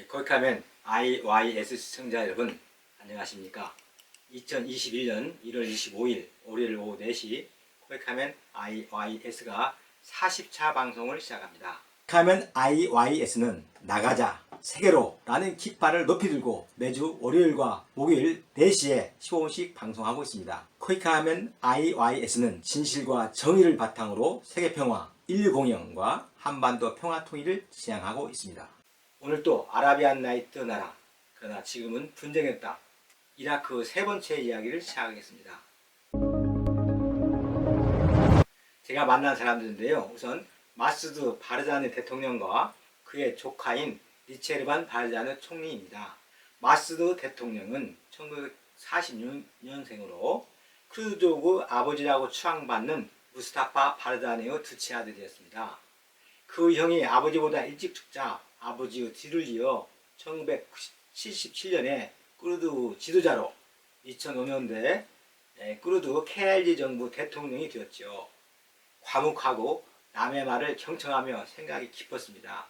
거기 하면 IYS 시청자 여러분 안녕하십니까. 2021년 1월 25일 월요일 오후 4시 거기 하면 IYS가 40차 방송을 시작합니다. 하면 IYS는 나가자 세계로 라는 깃발을 높이 들고 매주 월요일과 목요일 4시에 15분씩 방송하고 있습니다. 코이카 하면 IYS는 진실과 정의를 바탕으로 세계평화, 인류공영과 한반도 평화통일을 지향하고 있습니다. 오늘 또 아라비안 나이트 나라, 그러나 지금은 분쟁의 땅, 이라크 세 번째 이야기를 시작하겠습니다. 제가 만난 사람들인데요. 우선 마스드 바르자니 대통령과 그의 조카인 리체르반 바르자니 총리입니다. 마스드 대통령은 1946년생으로 크루드족의 아버지라고 추앙받는 무스타파 바르자니의 두째 아들이었습니다. 그 형이 아버지보다 일찍 죽자 아버지의 뒤를 이어 1977년에 쿠르드 지도자로 2005년대 쿠르드 KRG 정부 대통령이 되었죠. 과묵하고 남의 말을 경청하며 생각이 깊었습니다.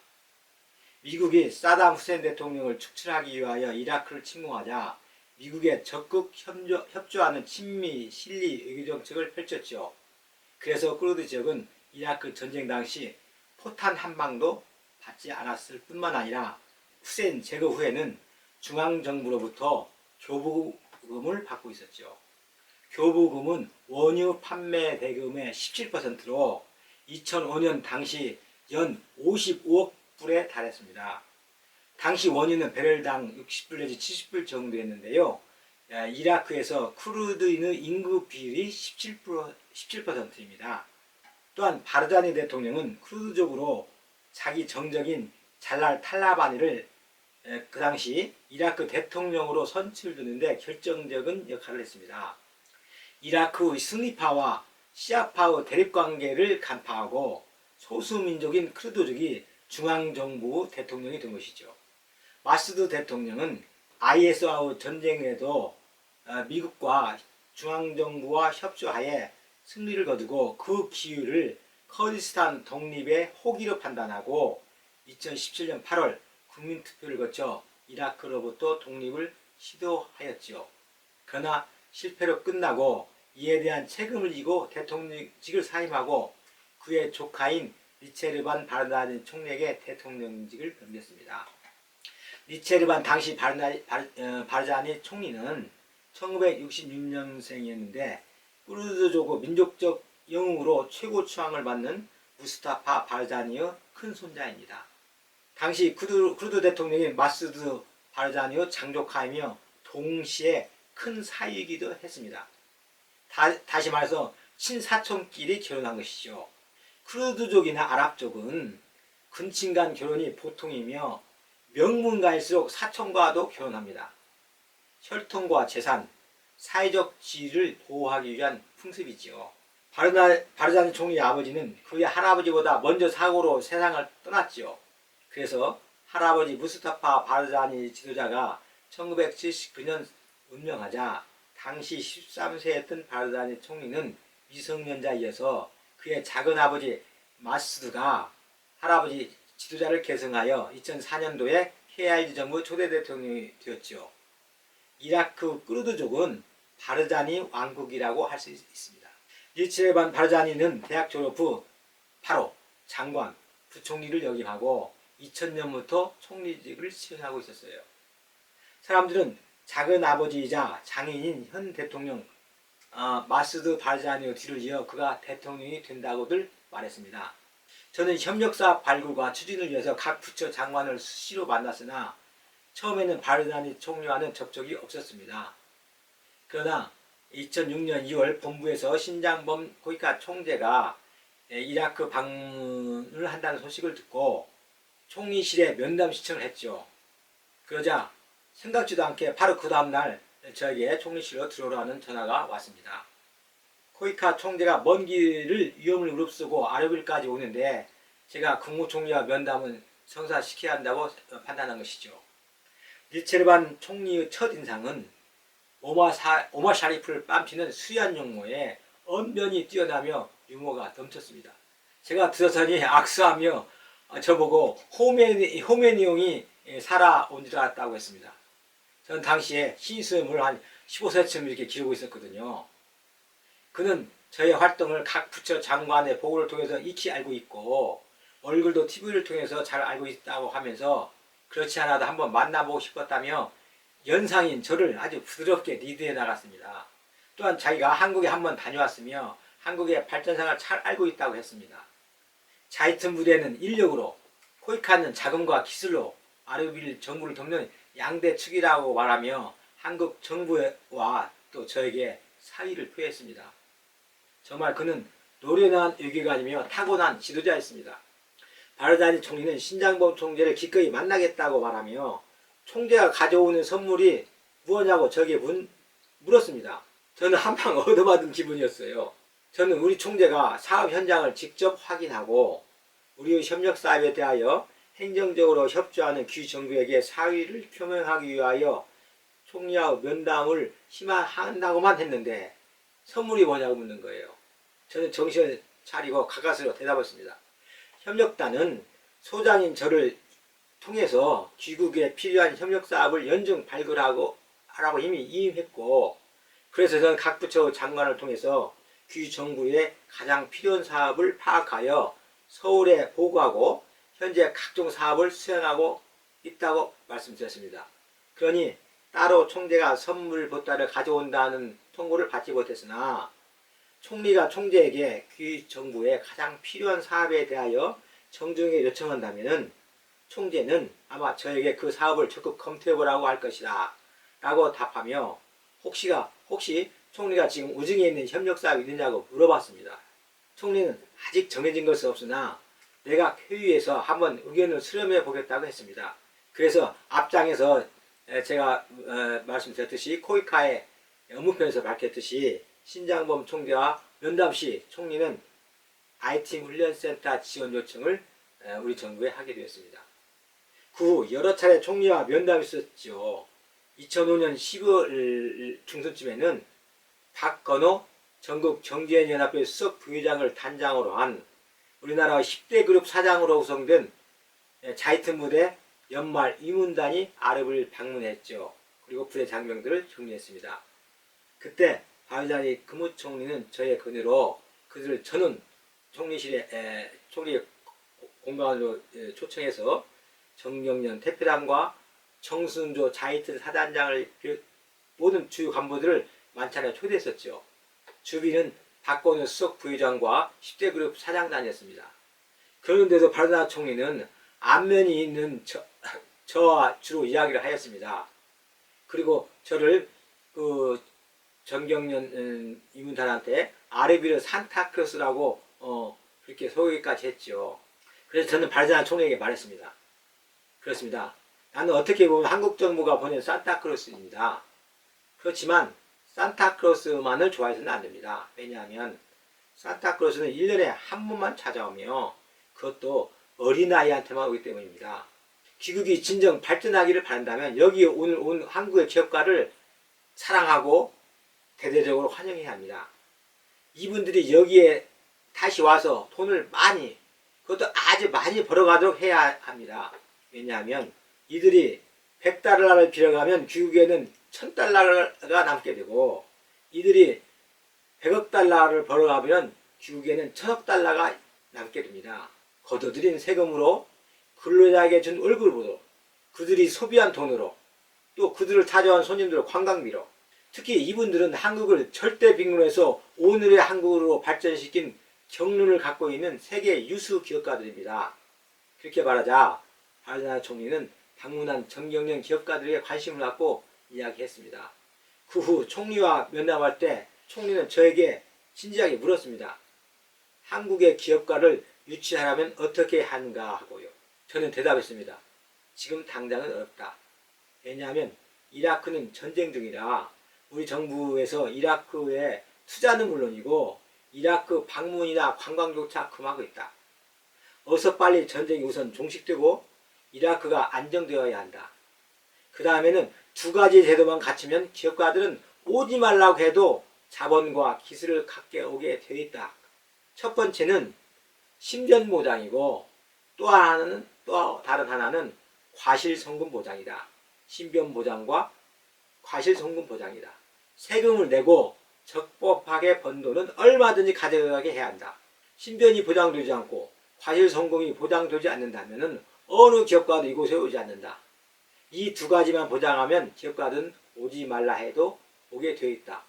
미국이 사담 후세인 대통령을 축출하기 위하여 이라크를 침공하자 미국에 적극 협조하는 친미 실리 외교 정책을 펼쳤죠. 그래서 쿠르드 지역은 이라크 전쟁 당시 포탄 한 방도 받지 않았을 뿐만 아니라 후세인 제거 후에는 중앙정부로부터 교부금을 받고 있었죠. 교부금은 원유 판매 대금의 17%로 2005년 당시 연 55억 불에 달했습니다. 당시 원유는 배럴당 60불 내지 70불 정도였는데요. 이라크에서 쿠르드인의 인구 비율이 17%입니다. 또한 바르자니 대통령은 쿠르드족으로 자기 정적인 잘랄 탈라바니를 그 당시 이라크 대통령으로 선출되는데 결정적인 역할을 했습니다. 이라크 스니파와 시아파의 대립관계를 간파하고 소수민족인 크루드족이 중앙정부 대통령이 된 것이죠. 마스드 대통령은 IS와의 전쟁에도 미국과 중앙정부와 협조하에 승리를 거두고 그 기회를 커르디스탄 독립의 호기로 판단하고 2017년 8월 국민투표를 거쳐 이라크로부터 독립을 시도하였지요. 그러나 실패로 끝나고 이에 대한 책임을 지고 대통령직을 사임하고 그의 조카인 리체르반 바르자니 총리에게 대통령직을 넘겼습니다. 리체르반 당시 바르자니 총리는 1966년생이었는데 쿠르드족의 민족적 영웅으로 최고 추앙을 받는 무스타파 바르자니의 큰 손자입니다. 당시 쿠르드 대통령인 마스드 바르자니의 장조카이며 동시에 큰 사위이기도 했습니다. 다시 말해서 친사촌끼리 결혼한 것이죠. 쿠르드족이나 아랍족은 근친 간 결혼이 보통이며 명문가일수록 사촌과도 결혼합니다. 혈통과 재산, 사회적 지위를 보호하기 위한 풍습이지요. 바르자니 총리의 아버지는 그의 할아버지보다 먼저 사고로 세상을 떠났지요. 그래서 할아버지 무스타파 바르자니 지도자가 1979년 운명하자 당시 13세였던 바르자니 총리는 미성년자이어서 그의 작은아버지 마스드가 할아버지 지도자를 계승하여 2004년도에 KRG 정부 초대 대통령이 되었지요. 이라크 쿠르드족은 바르자니 왕국이라고 할 수 있습니다. 리체르반 바르자니는 대학 졸업 후 바로 장관, 부총리를 역임하고 2000년부터 총리직을 수행하고 있었어요. 사람들은 작은 아버지이자 장인인 현 대통령 마스드 바르자니의 뒤를 이어 그가 대통령이 된다고들 말했습니다. 저는 협력사 발굴과 추진을 위해서 각 부처 장관을 수시로 만났으나 처음에는 바르자니 총리와는 접촉이 없었습니다. 그러나 2006년 2월 본부에서 신장범 코이카 총재가 이라크 방문을 한다는 소식을 듣고 총리실에 면담 신청을 했죠. 그러자 생각지도 않게 바로 그 다음날 저에게 총리실로 들어오라는 전화가 왔습니다. 코이카 총재가 먼 길을 위험을 무릅쓰고 아르빌까지 오는데 제가 국무총리와 면담은 성사시켜야 한다고 판단한 것이죠. 리체르반 총리의 첫인상은 오마 샤리프를 뺨치는 수얀 용모에 언변이 뛰어나며 유머가 넘쳤습니다. 제가 들어서니 악수하며 저보고 호메니용이 살아온 줄 알았다고 했습니다. 저는 당시에 신수염을 한 15cm 이렇게 기르고 있었거든요. 그는 저의 활동을 각 부처 장관의 보고를 통해서 익히 알고 있고 얼굴도 TV를 통해서 잘 알고 있다고 하면서 그렇지 않아도 한번 만나보고 싶었다며 연상인 저를 아주 부드럽게 리드해 나갔습니다. 또한 자기가 한국에 한번 다녀왔으며 한국의 발전상을 잘 알고 있다고 했습니다. 자이트 무대는 인력으로, 코이카는 자금과 기술로 아르빌 정부를 돕는 양대 축이라고 말하며 한국 정부와 또 저에게 사의를 표했습니다. 정말 그는 노련한 외교관이며 타고난 지도자였습니다. 바르다니 총리는 신장범 총재를 기꺼이 만나겠다고 말하며 총재가 가져오는 선물이 무엇냐고 저에게 물었습니다. 저는 한방 얻어받은 기분이었어요. 저는 우리 총재가 사업 현장을 직접 확인하고 우리의 협력 사업에 대하여 행정적으로 협조하는 귀정부에게 사의를 표명하기 위하여 총리와 면담을 희망한다고만 했는데 선물이 뭐냐고 묻는 거예요. 저는 정신을 차리고 가까스로 대답했습니다. 협력단은 소장인 저를 통해서 귀국에 필요한 협력 사업을 연중 발굴하고 하라고 이미 임했고, 그래서 저는 각 부처 장관을 통해서 귀정부에 가장 필요한 사업을 파악하여 서울에 보고하고 현재 각종 사업을 수행하고 있다고 말씀드렸습니다. 그러니 따로 총재가 선물 보따리를 가져온다는 통보를 받지 못했으나 총리가 총재에게 귀정부에 가장 필요한 사업에 대하여 정중하게 요청한다면 총재는 아마 저에게 그 사업을 적극 검토해보라고 할 것이다 라고 답하며 혹시 총리가 지금 우중에 있는 협력사업이 있느냐고 물어봤습니다. 총리는 아직 정해진 것은 없으나 내각 회의에서 한번 의견을 수렴해 보겠다고 했습니다. 그래서 앞장에서 제가 말씀드렸듯이 코이카의 업무편에서 밝혔듯이 신장범 총재와 면담 시 총리는 IT 훈련센터 지원 요청을 우리 정부에 하게 되었습니다. 그 후 여러 차례 총리와 면담이 있었죠. 2005년 10월 중순쯤에는 박건호 전국 정기연합회 수석 부회장을 단장으로 한 우리나라 10대 그룹 사장으로 구성된 자이트 무대 연말 이문단이 아랍을 방문했죠. 그리고 부대 장병들을 정리했습니다. 그때 바르다니 국무총리는 저의 건의로 그들을 저는 총리실에 총리 공간으로 초청해서 정경련 대표단과 정순조 자이트 사단장을 모든 주요 간부들을 만찬에 초대했었죠. 주비는 박건우 수석 부회장과 10대 그룹 사장단이었습니다. 그런데도 바르다니 총리는 안면이 있는 저와 주로 이야기를 하였습니다. 그리고 저를 그 정경련 이문단한테 아르비르 산타크로스라고 그렇게 소개까지 했죠. 그래서 저는 바르다니 총리에게 말했습니다. 그렇습니다. 나는 어떻게 보면 한국 정부가 보낸 산타크로스입니다. 그렇지만 산타크로스만을 좋아해서는 안 됩니다. 왜냐하면 산타크로스는 1년에 한 번만 찾아오며 그것도 어린아이한테만 오기 때문입니다. 귀국이 진정 발전하기를 바란다면 여기 오늘 온 한국의 기업가를 사랑하고 대대적으로 환영해야 합니다. 이분들이 여기에 다시 와서 돈을 많이, 그것도 아주 많이 벌어가도록 해야 합니다. 왜냐하면 이들이 100달러를 빌어가면 귀국에는 1000달러가 남게 되고 이들이 100억 달러를 벌어가면 귀국에는 1000억 달러가 남게 됩니다. 거둬들인 세금으로 근로자에게 준 월급으로 그들이 소비한 돈으로 또 그들을 찾아온 손님들의 관광비로 특히 이분들은 한국을 절대 빈곤에서 오늘의 한국으로 발전시킨 경륜을 갖고 있는 세계 유수 기업가들입니다. 그렇게 말하자 바르다니 총리는 방문한 정경련 기업가들에게 관심을 갖고 이야기했습니다. 그 후 총리와 면담할 때 총리는 저에게 진지하게 물었습니다. 한국의 기업가를 유치하려면 어떻게 하는가 하고요. 저는 대답했습니다. 지금 당장은 어렵다. 왜냐하면 이라크는 전쟁 중이라 우리 정부에서 이라크에 투자는 물론이고 이라크 방문이나 관광조차 금하고 있다. 어서 빨리 전쟁이 우선 종식되고 이라크가 안정되어야 한다. 그 다음에는 두 가지 제도만 갖추면 기업가들은 오지 말라고 해도 자본과 기술을 갖게 오게 되어 있다. 첫 번째는 심전보장이고 또 다른 하나는 과실송금 보장이다. 신변 보장과 과실송금 보장이다. 세금을 내고 적법하게 번 돈은 얼마든지 가져가게 해야 한다. 신변이 보장되지 않고 과실송금이 보장되지 않는다면 어느 기업가도 이곳에 오지 않는다. 이 두 가지만 보장하면 기업가든 오지 말라 해도 오게 되어 있다.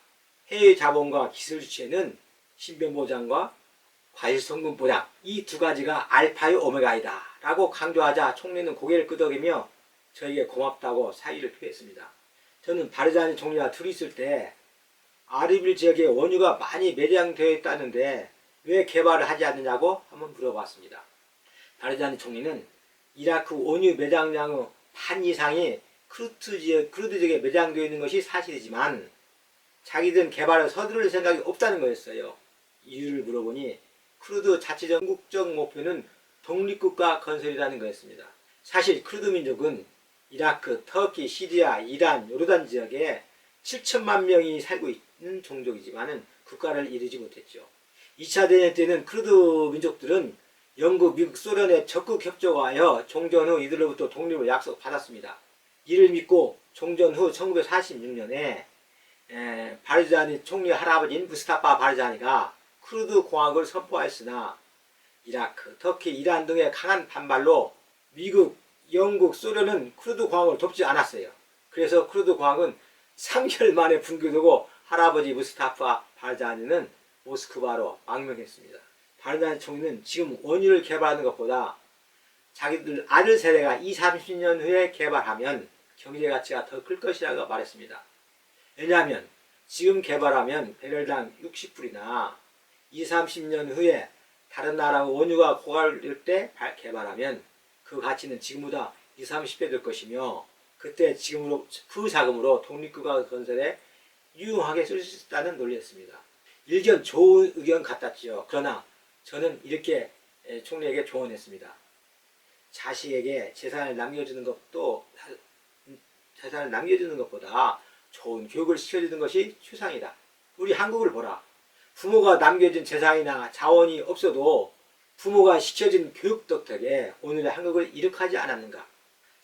해외 자본과 기술 주체는 신변 보장과 과실송금 보장, 이 두 가지가 알파요 오메가이다 라고 강조하자 총리는 고개를 끄덕이며 저에게 고맙다고 사의를 표했습니다. 저는 바르자니 총리와 둘이 있을 때 아르빌 지역에 원유가 많이 매장되어 있다는데 왜 개발을 하지 않느냐고 한번 물어봤습니다. 바르자니 총리는 이라크 원유 매장량의 반 이상이 크루드 지역에 매장되어 있는 것이 사실이지만 자기들은 개발을 서두를 생각이 없다는 거였어요. 이유를 물어보니 크루드 자치적 궁극적 목표는 독립국가 건설이라는 거였습니다. 사실 크루드 민족은 이라크, 터키, 시리아, 이란, 요르단 지역에 7천만 명이 살고 있는 종족이지만 국가를 이루지 못했죠. 2차 대전 때는 크루드 민족들은 영국, 미국, 소련에 적극 협조하여 종전 후 이들로부터 독립을 약속받았습니다. 이를 믿고 종전 후 1946년에 바르자니 총리 할아버지인 무스타파 바르자니가 크루드 공화국을 선포하였으나 이라크, 터키, 이란 등의 강한 반발로 미국, 영국, 소련은 크루드 공화국을 돕지 않았어요. 그래서 크루드 공화국은 3개월 만에 붕괴되고 할아버지 무스타파 바르자니는 모스크바로 망명했습니다. 바르자니 총리는 지금 원유를 개발하는 것보다 자기들 아들 세대가 20, 30년 후에 개발하면 경제 가치가 더 클 것이라고 말했습니다. 왜냐하면 지금 개발하면 배럴당 60불이나 20, 30년 후에 다른 나라 원유가 고갈될 때 개발하면 그 가치는 지금보다 20, 30배 될 것이며 그때 지금으로 그 자금으로 독립국가 건설에 유용하게 쓸 수 있다는 논리였습니다. 일견 좋은 의견 같았지요. 그러나 저는 이렇게 총리에게 조언했습니다. 자식에게 재산을 남겨주는 것보다 좋은 교육을 시켜주는 것이 최상이다. 우리 한국을 보라. 부모가 남겨준 재산이나 자원이 없어도 부모가 시켜준 교육 덕택에 오늘의 한국을 이룩하지 않았는가.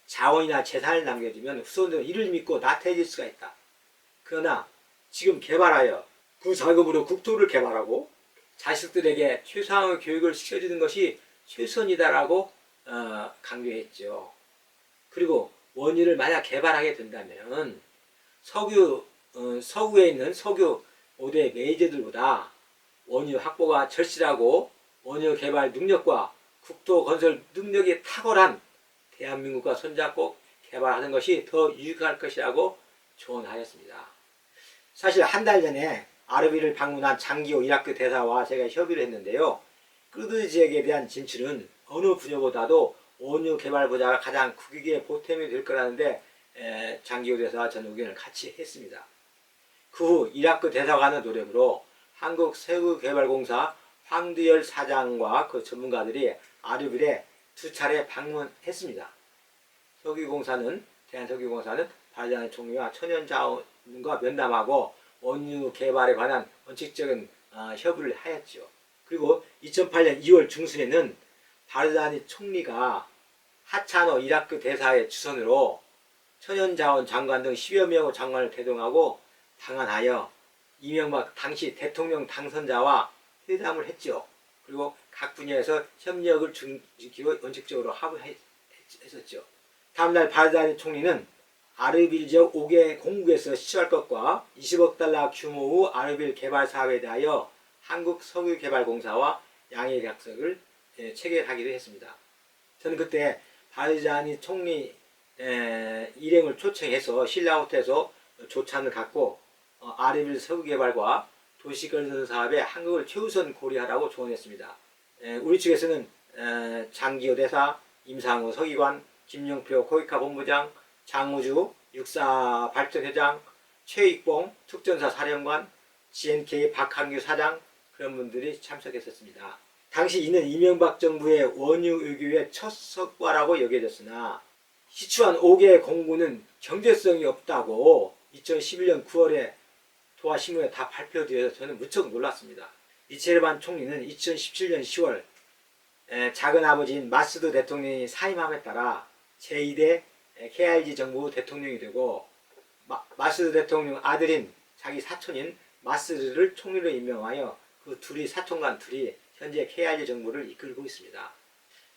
자원이나 재산을 남겨주면 후손들은 이를 믿고 나태해질 수가 있다. 그러나 지금 개발하여 그 자금으로 국토를 개발하고 자식들에게 최상의 교육을 시켜주는 것이 최선이다라고 강조했죠. 그리고 원유를 만약 개발하게 된다면 서구에 있는 석유 5대 메이저들보다 원유 확보가 절실하고 원유 개발 능력과 국토 건설 능력이 탁월한 대한민국과 손잡고 개발하는 것이 더 유익할 것이라고 조언하였습니다. 사실 한 달 전에 아르빌을 방문한 장기호 이라크 대사와 제가 협의를 했는데요. 크루드 지역에 대한 진출은 어느 분야보다도 원유 개발 분야가 가장 국익의 보탬이 될 거라는데 장기호 대사와 전 의견을 같이 했습니다. 그 후 이라크 대사관의 노력으로 한국석유개발공사 황두열 사장과 그 전문가들이 아르빌에 2차례 방문했습니다. 대한석유공사는 바르자니 총리와 천연자원과 면담하고 원유 개발에 관한 원칙적인 협의를 하였죠. 그리고 2008년 2월 중순에는 바르자니 총리가 하차노 이라크 대사의 주선으로 천연자원 장관 등 10여 명의 장관을 대동하고 방한하여 이명박 당시 대통령 당선자와 회담을 했죠. 그리고 각 분야에서 협력을 중지키고 원칙적으로 합의했었죠. 다음날 바르자니 총리는 아르빌 지역 5개 공국에서 시추할 것과 20억 달러 규모의 아르빌 개발 사업에 대하여 한국석유개발공사와 양해 계약서를 체결하기로 했습니다. 저는 그때 바르자니 총리 일행을 초청해서 신라호텔에서 조찬을 갖고 아르빌 석유개발과 도시건설 사업에 한국을 최우선 고려하라고 조언했습니다. 우리 측에서는 장기호 대사, 임상우 서기관, 김용표 코이카 본부장, 장우주 육사 발전회장, 최익봉 특전사 사령관, GNK 박한규 사장 그런 분들이 참석했었습니다. 당시 이는 이명박 정부의 원유 외교의 첫 성과라고 여겨졌으나 시추한 5개 공구는 경제성이 없다고 2011년 9월에 도하신문에 다 발표되어서 저는 무척 놀랐습니다. 미체르반 총리는 2017년 10월 작은 아버지인 마스드 대통령이 사임함에 따라 제2대 KRG 정부 대통령이 되고 마스드 대통령 아들인 자기 사촌인 마스드를 총리로 임명하여 그 둘이 사촌간 둘이 현재 KRG 정부를 이끌고 있습니다.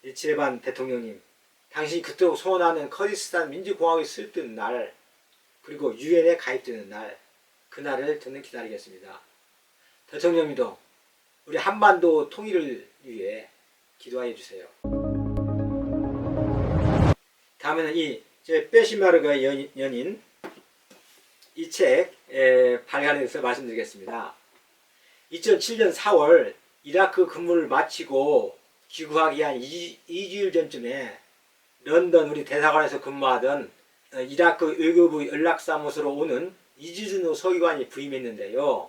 일칠반 대통령님, 당신이 그토록 소원하는 커디스탄 민주공화국이 설득 날, 그리고 유엔에 가입되는 날, 그날을 저는 기다리겠습니다. 대통령님도 우리 한반도 통일을 위해 기도해 주세요. 다음에는 제 빼시마르가 연인 이 책 발간해서 말씀드리겠습니다. 2007년 4월 이라크 근무를 마치고 귀국하기 한 2주일 전쯤에 런던 우리 대사관에서 근무하던 이라크 외교부 연락사무소로 오는 이주준호 서기관이 부임했는데요.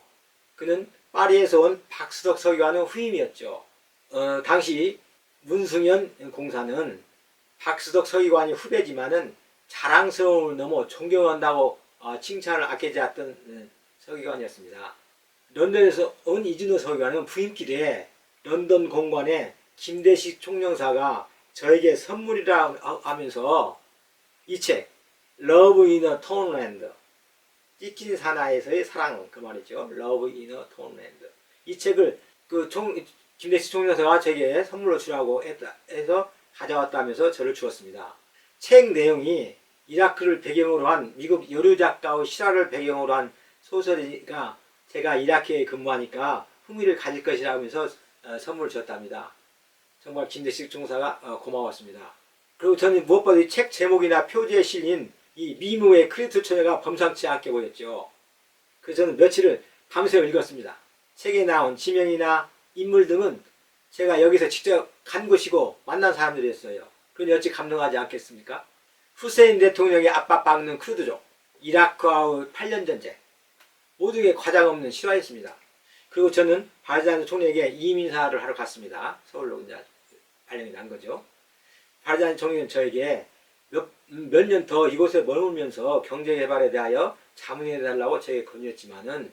그는 파리에서 온 박수덕 서기관의 후임이었죠. 당시 문승현 공사는 박수덕 서기관이 후배지만은 자랑스러움을 넘어 존경한다고 칭찬을 아끼지 않던 서기관이었습니다. 런던에서 온 이준호 서기관은 부임길에 런던 공관에 김대식 총영사가 저에게 선물이라 하면서 이 책 Love in a Townland, 찢긴 사나이에서의 사랑, 그 말이죠. Love in a Townland, 이 책을 김대식 총영사가 제게 선물로 주라고 해서 가져왔다면서 저를 주었습니다. 책 내용이 이라크를 배경으로 한 미국 여류 작가의 실화를 배경으로 한 소설이니까 제가 이라크에 근무하니까 흥미를 가질 것이라면서 선물을 주었답니다. 정말 김대식 총사가 고마웠습니다. 그리고 저는 무엇보다 이 책 제목이나 표지에 실린 이 미모의 크리트 처녀가 범상치 않게 보였죠. 그래서 저는 며칠을 밤새 읽었습니다. 책에 나온 지명이나 인물 등은 제가 여기서 직접 간 곳이고 만난 사람들이었어요. 그러니 어찌 감동하지 않겠습니까? 후세인 대통령의 압박받는 크루드족, 이라크와의 8년 전쟁, 모든 게 과장 없는 실화였습니다. 그리고 저는 바르자니 총리에게 이민사를 하러 갔습니다. 서울로 이제 발령이 난 거죠. 바르자니 총리는 저에게 몇 년 더 이곳에 머물면서 경제개발에 대하여 자문해달라고 저에게 권유했지만은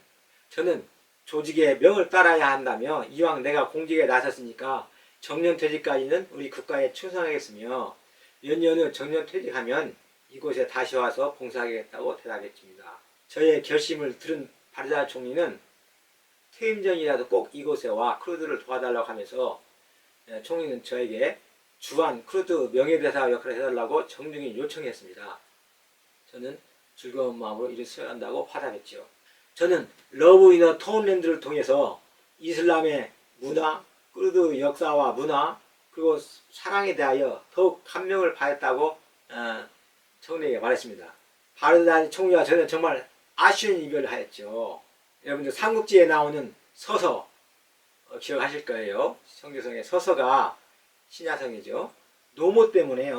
저는 조직의 명을 따라야 한다며 이왕 내가 공직에 나섰으니까 정년퇴직까지는 우리 국가에 충성하겠으며 몇 년 후 정년퇴직하면 이곳에 다시 와서 봉사하겠다고 대답했습니다. 저의 결심을 들은 바르자니 총리는 퇴임 전이라도 꼭 이곳에 와 크루드를 도와달라고 하면서 총리는 저에게 주한 크루드 명예대사 역할을 해달라고 정중히 요청했습니다. 저는 즐거운 마음으로 일을 수행한다고 화답했죠. 저는 러브 인 어 톤랜드를 통해서 이슬람의 문화, 크루드 역사와 문화, 그리고 사랑에 대하여 더욱 감명을 받았다고 총리에게 말했습니다. 바르자니 총리와 저는 정말 아쉬운 이별을 하였죠. 여러분들 삼국지에 나오는 서서 기억하실 거예요. 성교성의 서서가 신야성이죠. 노모 때문에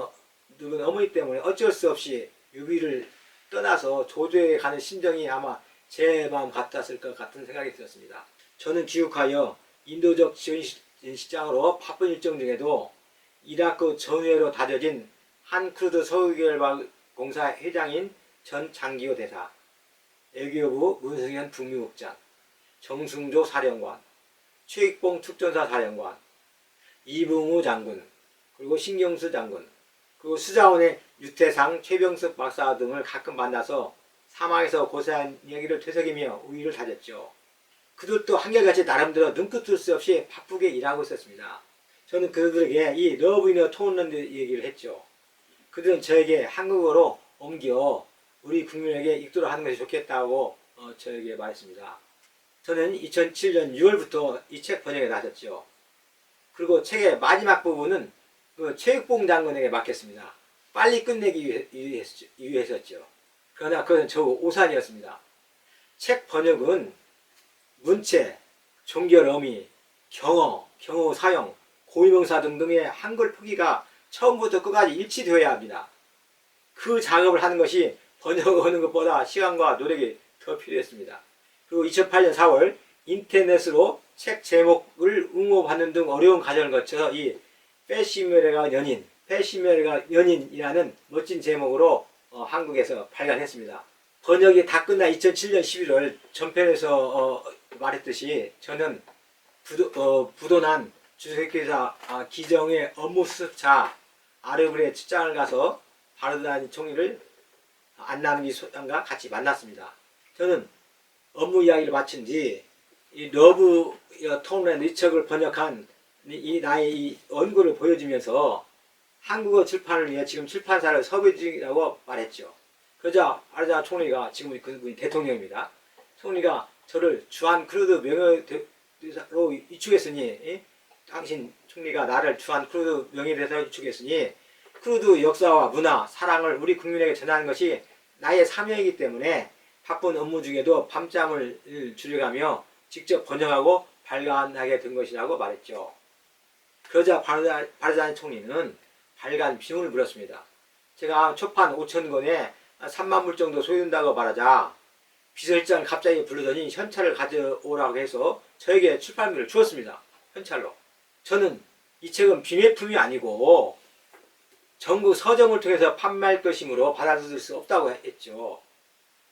늙은 어머니 때문에 어쩔 수 없이 유비를 떠나서 조조에 가는 심정이 아마 제 마음 같았을 것 같은 생각이 들었습니다. 저는 귀국하여 인도적 지원 시장으로 바쁜 일정 중에도 이라크 전후회로 다져진 한 크루드 서울개발공사 회장인 전 장기호 대사, 외교부 문승현 북미국장, 정승조 사령관, 최익봉 특전사 사령관, 이붕우 장군, 그리고 신경수 장군, 그리고 수자원의 유태상, 최병석 박사 등을 가끔 만나서 사망에서 고생한 이야기를 되새기며 우위를 다졌죠. 그들도 한결같이 나름대로 눈끝 뜰 수 없이 바쁘게 일하고 있었습니다. 저는 그들에게 이 러브 인 어 톤랜드 얘기를 했죠. 그들은 저에게 한국어로 옮겨 우리 국민에게 읽도록 하는 것이 좋겠다고 저에게 말했습니다. 저는 2007년 6월부터 이 책 번역에 나섰죠. 그리고 책의 마지막 부분은 최익봉 장군에게 맡겼습니다. 빨리 끝내기 위해서였죠. 그러나 그건 저 오산이었습니다. 책 번역은 문체, 종결 어미, 경어, 경어 사용, 고유명사 등등의 한글 표기가 처음부터 끝까지 일치되어야 합니다. 그 작업을 하는 것이 번역하는 것보다 시간과 노력이 더 필요했습니다. 그리고 2008년 4월 인터넷으로 책 제목을 응모받는 등 어려운 과정을 거쳐 이 페시메르가 연인이라는 멋진 제목으로 한국에서 발간했습니다. 번역이 다 끝난 2007년 11월 전편에서 말했듯이 저는 부도난 주석기사 기정의 업무 수습차 아르브레 출장을 가서 바르다니 총리를 안남기 소장과 같이 만났습니다. 저는 업무 이야기를 마친 뒤 이 러브 톰앤 리척을 번역한 나의 이 원고를 보여주면서 한국어 출판을 위해 지금 출판사를 섭외 중이라고 말했죠. 그러자 바르다 총리가, 지금 그분이 대통령입니다. 총리가 저를 주한 크루드 명예대사로 위촉했으니, 당신 총리가 나를 주한 크루드 명예대사로 위촉했으니 크루드 역사와 문화, 사랑을 우리 국민에게 전하는 것이 나의 사명이기 때문에 바쁜 업무 중에도 밤잠을 줄여가며 직접 번역하고 발간하게 된 것이라고 말했죠. 그러자 바르다니 총리는 발간 비용을 물었습니다. 제가 초판 5,000권에 3만 불 정도 소요된다고 말하자 비서실장을 갑자기 부르더니 현찰을 가져오라고 해서 저에게 출판비를 주었습니다. 현찰로. 저는 이 책은 비매품이 아니고 전국 서점을 통해서 판매할 것이므로 받아들일 수 없다고 했죠.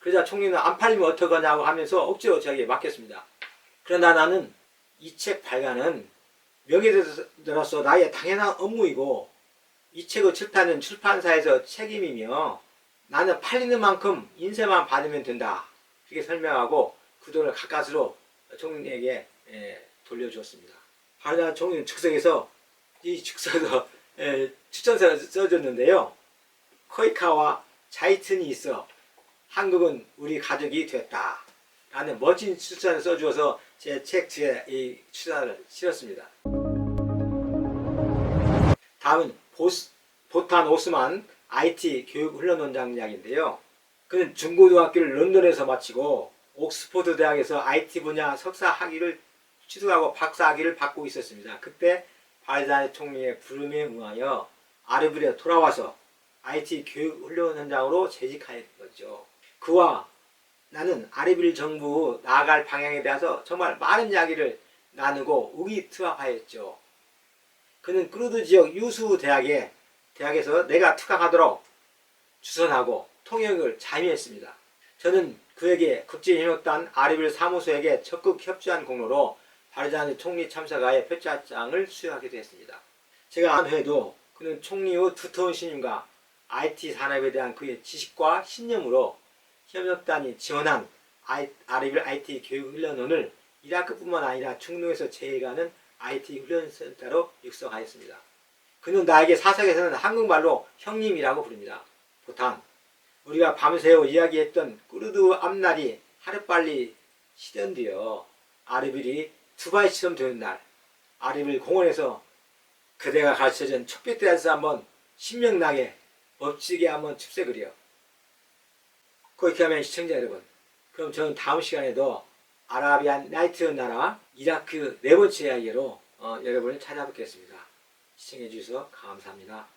그러자 총리는 안 팔리면 어떡하냐고 하면서 억지로 저에게 맡겼습니다. 그러나 나는 이 책 발간은 명예대사로서 나의 당연한 업무이고 이 책을 출판은 출판사에서 책임이며 나는 팔리는 만큼 인쇄만 받으면 된다. 그렇게 설명하고 그 돈을 가까스로 총리에게 돌려주었습니다. 바르다 총리는 즉석에서 추천서를 써줬는데요. 코이카와 자이튼이 있어 한국은 우리 가족이 됐다 라는 멋진 추천을 써주어서 제 책 뒤에 이 추천을 실었습니다. 다음은 보탄 오스만 IT 교육훈련원장 이야기인데요. 그는 중고등학교를 런던에서 마치고 옥스퍼드 대학에서 IT 분야 석사 학위를 취득하고 박사 학위를 받고 있었습니다. 그때 바르다니 총리의 부름에 응하여 아르빌에 돌아와서 IT 교육훈련원장으로 재직하였죠. 그와 나는 아르빌 정부 나아갈 방향에 대해서 정말 많은 이야기를 나누고 의기투합하였죠. 그는 크루드 지역 유수 대학에서 내가 투각하도록 주선하고 통역을 자임했습니다. 저는 그에게 국제협력단 아르빌 사무소에게 적극 협조한 공로로 바르다니 총리 참사가의 표창장을 수여하게 되었습니다. 제가 안 해도 그는 총리 후 두터운 신임과 IT 산업에 대한 그의 지식과 신념으로 협력단이 지원한 아르빌 IT 교육훈련원을 이라크뿐만 아니라 중동에서 제일가는 IT 훈련센터로 육성하였습니다. 그는 나에게 사석에서는 한국말로 형님이라고 부릅니다. 보탄, 우리가 밤새워 이야기했던 꾸르드 앞날이 하루빨리 실현되어 아르빌이 두바이처럼 되는 날, 아르빌 공원에서 그대가 가르쳐준 촛빛 댄스 한번 신명나게 멋지게 한번 춥세 그려. 그렇게 하면 시청자 여러분, 그럼 저는 다음 시간에도 아라비안 나이트 나라 이라크 네 번째 이야기로 여러분을 찾아뵙겠습니다. 시청해 주셔서 감사합니다.